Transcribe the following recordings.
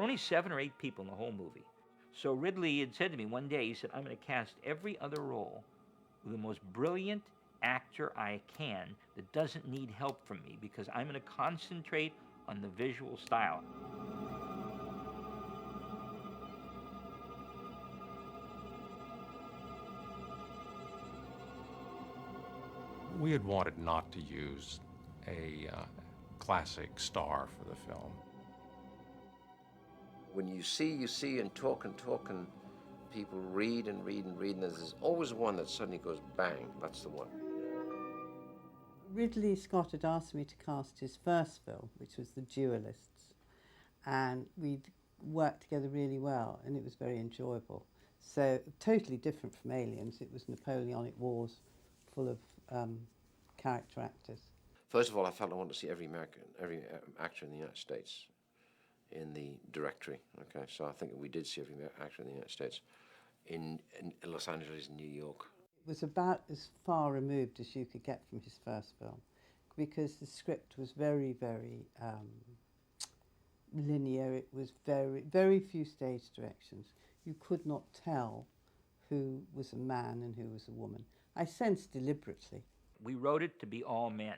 only 7 or 8 people in the whole movie. So Ridley had said to me one day, he said, I'm going to cast every other role with the most brilliant actor I can that doesn't need help from me, because I'm going to concentrate on the visual style. We had wanted not to use a classic star for the film. When you see, and talk, and people read and read and read, and there's always one that suddenly goes bang, that's the one. Ridley Scott had asked me to cast his first film, which was The Duelists, and we'd worked together really well, and it was very enjoyable. So totally different from Aliens. It was Napoleonic Wars, full of character actors. First of all, I felt I wanted to see every actor in the United States in the directory. Okay, so I think we did see every actor in the United States, in Los Angeles, New York. It was about as far removed as you could get from his first film, because the script was very, very linear. It was very few stage directions. You could not tell who was a man and who was a woman. I sensed deliberately. We wrote it to be all men.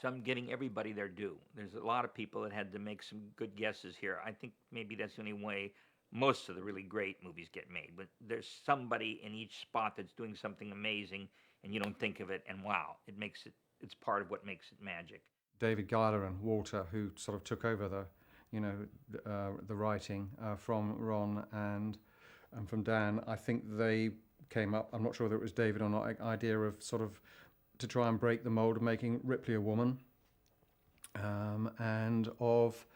So I'm getting everybody their due. There's a lot of people that had to make some good guesses here. I think maybe that's the only way most of the really great movies get made. But there's somebody in each spot that's doing something amazing, and you don't think of it, and wow, it's part of what makes it magic. David Giler and Walter, who sort of took over the writing from Ron and from Dan, I think they came up, I'm not sure whether it was David or not, idea of sort of to try and break the mold of making Ripley a woman, and of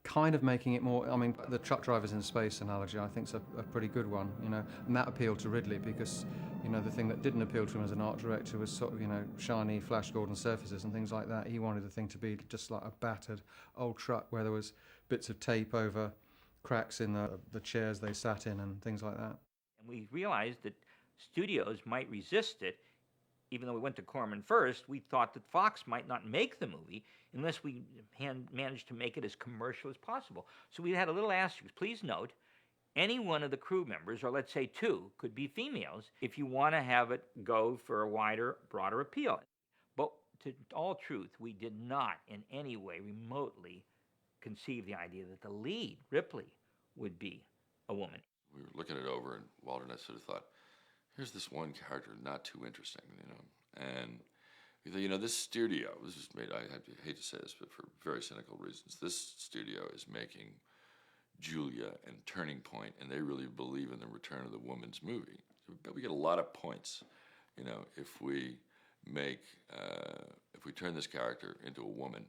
kind of making it more, I mean, the truck drivers in space analogy I think is a pretty good one, and that appealed to Ridley because, the thing that didn't appeal to him as an art director was sort of, shiny Flash Gordon surfaces and things like that. He wanted the thing to be just like a battered old truck where there was bits of tape over cracks in the chairs they sat in and things like that. And we realized that studios might resist it. Even though we went to Corman first, we thought that Fox might not make the movie unless we managed to make it as commercial as possible. So we had a little asterisk. Please note, any one of the crew members, or let's say 2, could be females if you want to have it go for a wider, broader appeal. But to all truth, we did not in any way remotely conceive the idea that the lead, Ripley, would be a woman. We were looking it over, and Walter and I sort of thought, here's this one character, not too interesting, and we thought, this studio, this is made, I hate to say this, but for very cynical reasons, this studio is making Julia and Turning Point, and they really believe in the return of the woman's movie. But we get a lot of points, if we turn this character into a woman,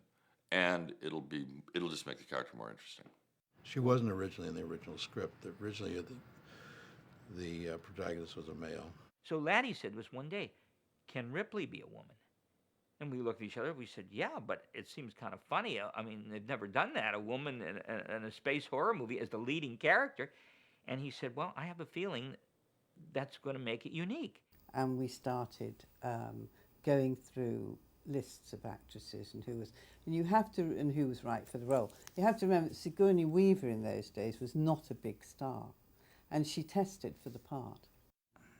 and it'll just make the character more interesting. She wasn't originally in the original script. Originally, the protagonist was a male. So Laddie said to us one day, can Ripley be a woman? And we looked at each other, we said, yeah, but it seems kind of funny. I mean, they've never done that, a woman in a space horror movie as the leading character. And he said, well, I have a feeling that's going to make it unique. And we started going through lists of actresses and who was right for the role. You have to remember that Sigourney Weaver in those days was not a big star, and she tested for the part.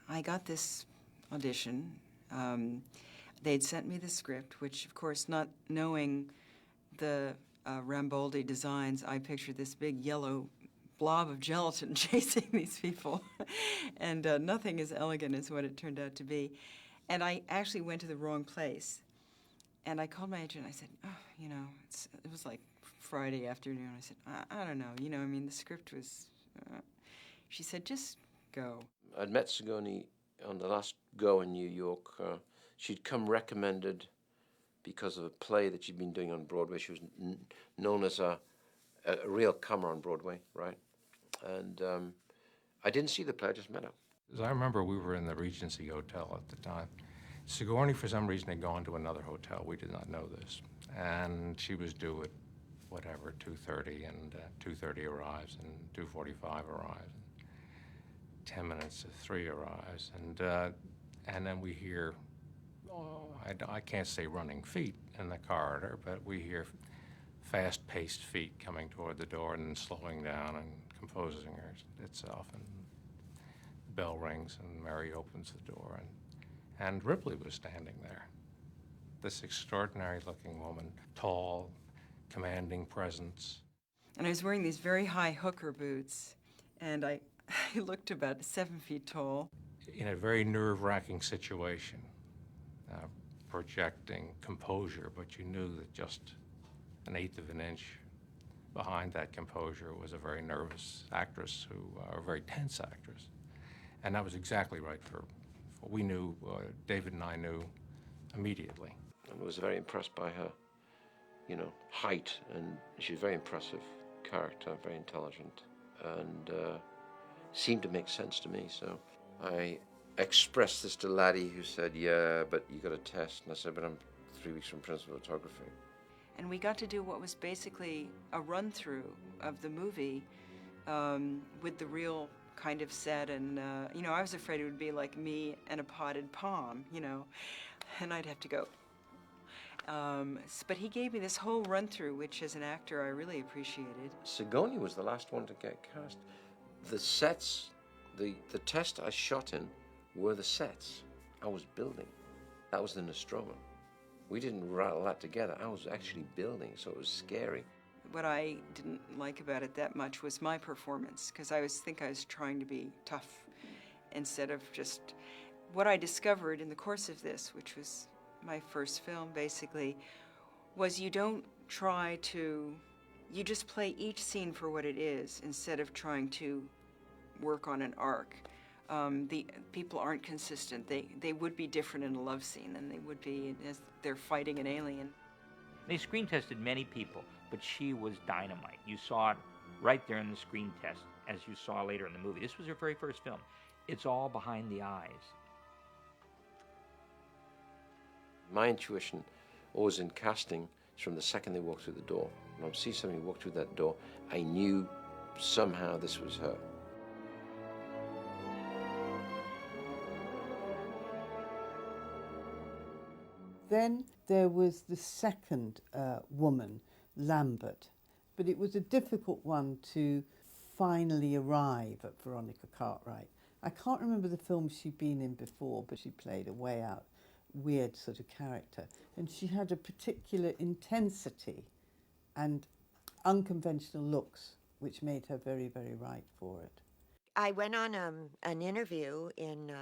I got this audition. They'd sent me the script, which, of course, not knowing the Ramboldi designs, I pictured this big yellow blob of gelatin chasing these people, and nothing as elegant as what it turned out to be. And I actually went to the wrong place. And I called my agent, I said, it was like Friday afternoon. I said, I don't know, the script was... She said, just go. I'd met Sigourney on the last go in New York. She'd come recommended because of a play that she'd been doing on Broadway. She was known as a real comer on Broadway, right? And I didn't see the play, I just met her. As I remember, we were in the Regency Hotel at the time. Sigourney, for some reason, had gone to another hotel. We did not know this. And she was due at, 2:30, and 2:30 arrives, and 2:45 arrives. 10 minutes to 3 arrives, and then we hear, I can't say running feet in the corridor, but we hear fast-paced feet coming toward the door and then slowing down and composing itself. And the bell rings and Mary opens the door, and Ripley was standing there. This extraordinary-looking woman, tall, commanding presence. And I was wearing these very high hooker boots, and I looked about 7 feet tall. In a very nerve-wracking situation, projecting composure, but you knew that just an eighth of an inch behind that composure was a very nervous actress, a very tense actress. And that was exactly right for we knew, David and I knew immediately. I was very impressed by her, height, and she's a very impressive character, very intelligent, and seemed to make sense to me. So I expressed this to Laddie, who said, "Yeah, but you got a test." And I said, "But I'm 3 weeks from principal photography." And we got to do what was basically a run-through of the movie with the real kind of set. And, I was afraid it would be like me and a potted palm, and I'd have to go. But he gave me this whole run-through, which as an actor I really appreciated. Sigourney was the last one to get cast. The sets, the test I shot in were the sets I was building. That was the Nostromo. We didn't rattle that together. I was actually building, so it was scary. What I didn't like about it that much was my performance, because I was trying to be tough instead of just what I discovered in the course of this, which was my first film basically, was you don't try to, you just play each scene for what it is instead of trying to work on an arc. The people aren't consistent. They would be different in a love scene than they would be as they're fighting an alien. They screen tested many people, but she was dynamite. You saw it right there in the screen test, as you saw later in the movie. This was her very first film. It's all behind the eyes. My intuition, always in casting, is from the second they walk through the door. When I see somebody walk through that door, I knew somehow this was her. Then there was the second woman, Lambert, but it was a difficult one to finally arrive at Veronica Cartwright. I can't remember the film she'd been in before, but she played a way out, weird sort of character. And she had a particular intensity and unconventional looks, which made her very, very right for it. I went on an interview in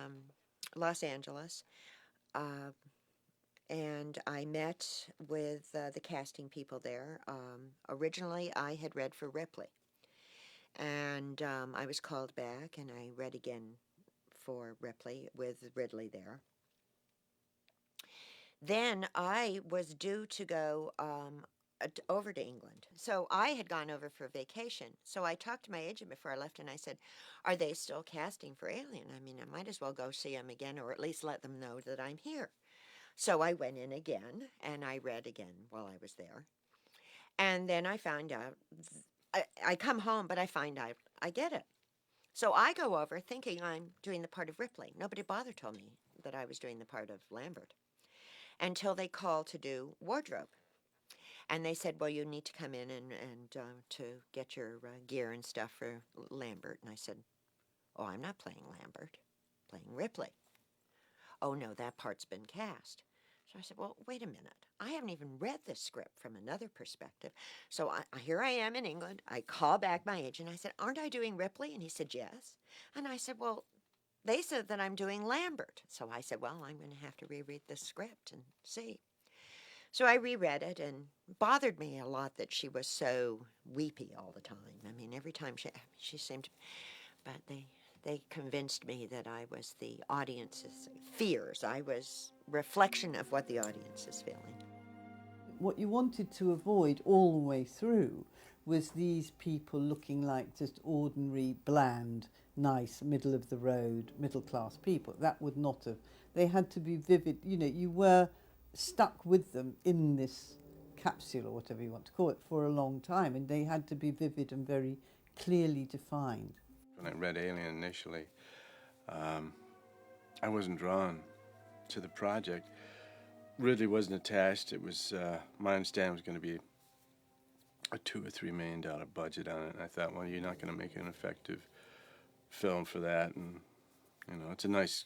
Los Angeles, and I met with the casting people there. Originally, I had read for Ripley, and I was called back, and I read again for Ripley with Ridley there. Then I was due to go over to England. So I had gone over for vacation. So I talked to my agent before I left, and I said, "Are they still casting for Alien? I mean, I might as well go see them again, or at least let them know that I'm here." So I went in again, and I read again while I was there. And then I found out, I come home, but I find out I get it. So I go over thinking I'm doing the part of Ripley. Nobody bothered told me that I was doing the part of Lambert until they called to do wardrobe. And they said, "Well, you need to come in and to get your gear and stuff for Lambert." And I said, "Oh, I'm not playing Lambert, I'm playing Ripley." "Oh, no, that part's been cast." So I said, "Well, wait a minute. I haven't even read this script from another perspective." So here I am in England. I call back my agent. I said, "Aren't I doing Ripley?" And he said, "Yes." And I said, "Well, they said that I'm doing Lambert." So I said, "Well, I'm going to have to reread the script and see." So I reread it, and it bothered me a lot that she was so weepy all the time. I mean, every time she seemed to, but they convinced me that I was the audience's fears. I was reflection of what the audience is feeling. What you wanted to avoid all the way through was these people looking like just ordinary, bland, nice, middle-of-the-road, middle-class people. That would not have. They had to be vivid. You were stuck with them in this capsule, or whatever you want to call it, for a long time, and they had to be vivid and very clearly defined. When I read Alien initially, I wasn't drawn to the project. Ridley wasn't attached. It was, my understanding was going to be a $2 or $3 million budget on it. And I thought, well, you're not going to make an effective film for that. And, you know, it's a nice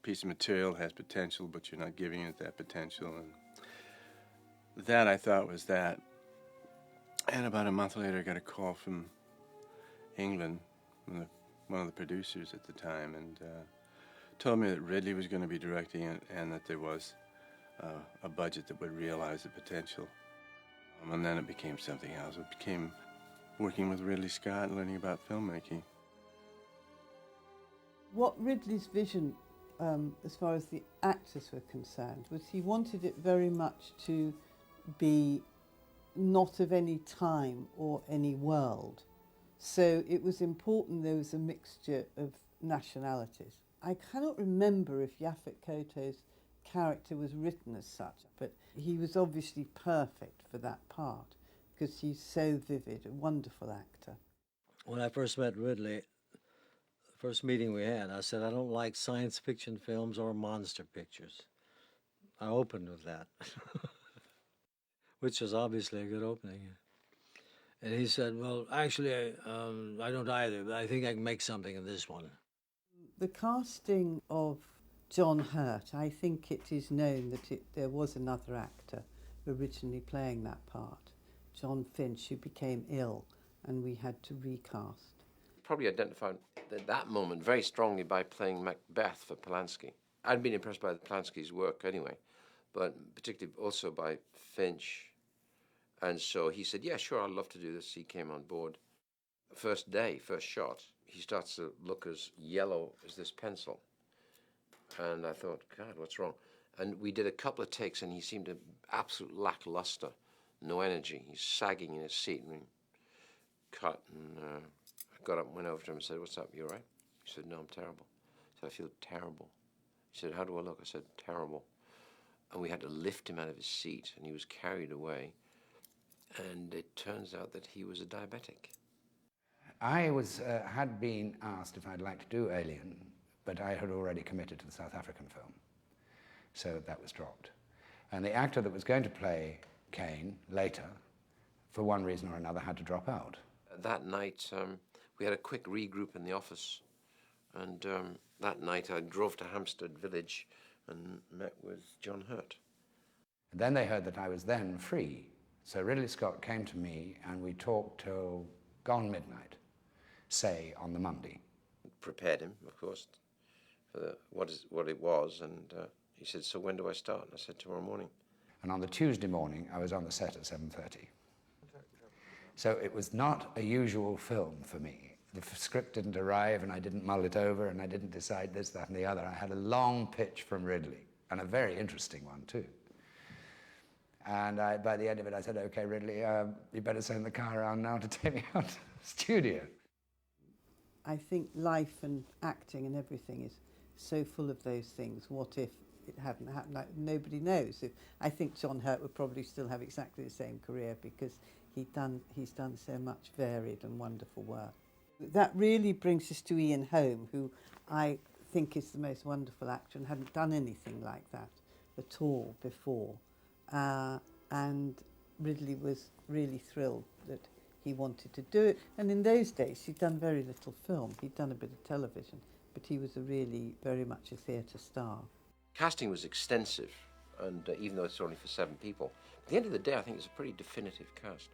piece of material, has potential, but you're not giving it that potential. And that, I thought, was that. And about a month later, I got a call from England, from one of the producers at the time, and told me that Ridley was going to be directing it and that there was a budget that would realize the potential. And then it became something else. It became working with Ridley Scott and learning about filmmaking. What Ridley's vision, as far as the actors were concerned, was he wanted it very much to be not of any time or any world. So it was important there was a mixture of nationalities. I cannot remember if Yaphet Kotto's character was written as such, but he was obviously perfect for that part because he's so vivid, a wonderful actor. When I first met Ridley, the first meeting we had, I said, I don't like science fiction films or monster pictures. I opened with that, which was obviously a good opening. And he said, well, actually, I don't either, but I think I can make something of this one. The casting of John Hurt, I think it is known that there was another actor originally playing that part, John Finch, who became ill, and we had to recast. Probably identified that moment very strongly by playing Macbeth for Polanski. I'd been impressed by Polanski's work anyway, but particularly also by Finch. And so he said, yeah, sure, I'd love to do this. He came on board. First day, first shot, he starts to look as yellow as this pencil. And I thought, God, what's wrong? And we did a couple of takes, and he seemed absolute lackluster, no energy. He's sagging in his seat, and we cut. And I got up and went over to him and said, what's up, you all right? He said, no, I'm terrible. I said, I feel terrible. He said, how do I look? I said, terrible. And we had to lift him out of his seat, and he was carried away. And it turns out that he was a diabetic. I had been asked if I'd like to do Alien, but I had already committed to the South African film, so that was dropped. And the actor that was going to play Kane later, for one reason or another, had to drop out. That night, we had a quick regroup in the office, and that night I drove to Hampstead Village and met with John Hurt. And then they heard that I was then free, so Ridley Scott came to me and we talked till gone midnight, say on the Monday. Prepared him, of course, for what it was, and he said, so when do I start? And I said, tomorrow morning. And on the Tuesday morning, I was on the set at 7:30. So it was not a usual film for me. The script didn't arrive, and I didn't mull it over, and I didn't decide this, that, and the other. I had a long pitch from Ridley, and a very interesting one, too. And by the end of it, I said, okay, Ridley, you better send the car around now to take me out to the studio. I think life and acting and everything is so full of those things. What if it hadn't happened? Like, nobody knows. I think John Hurt would probably still have exactly the same career because he's done so much varied and wonderful work. That really brings us to Ian Holm, who I think is the most wonderful actor and hadn't done anything like that at all before. And Ridley was really thrilled that he wanted to do it. And in those days, he'd done very little film. He'd done a bit of television, but he was very much a theatre star. Casting was extensive, and even though it's only for 7 people, at the end of the day, I think it's a pretty definitive cast.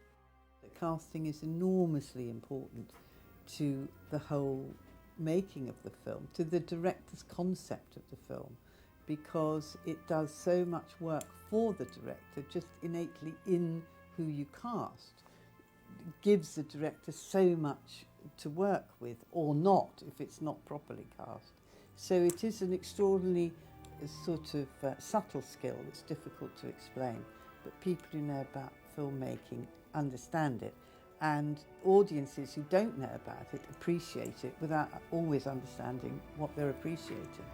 The casting is enormously important to the whole making of the film, to the director's concept of the film, because it does so much work for the director just innately in who you cast. It gives the director so much to work with, or not, if it's not properly cast. So it is an extraordinarily sort of subtle skill that's difficult to explain, but people who know about filmmaking understand it, and audiences who don't know about it appreciate it without always understanding what they're appreciating.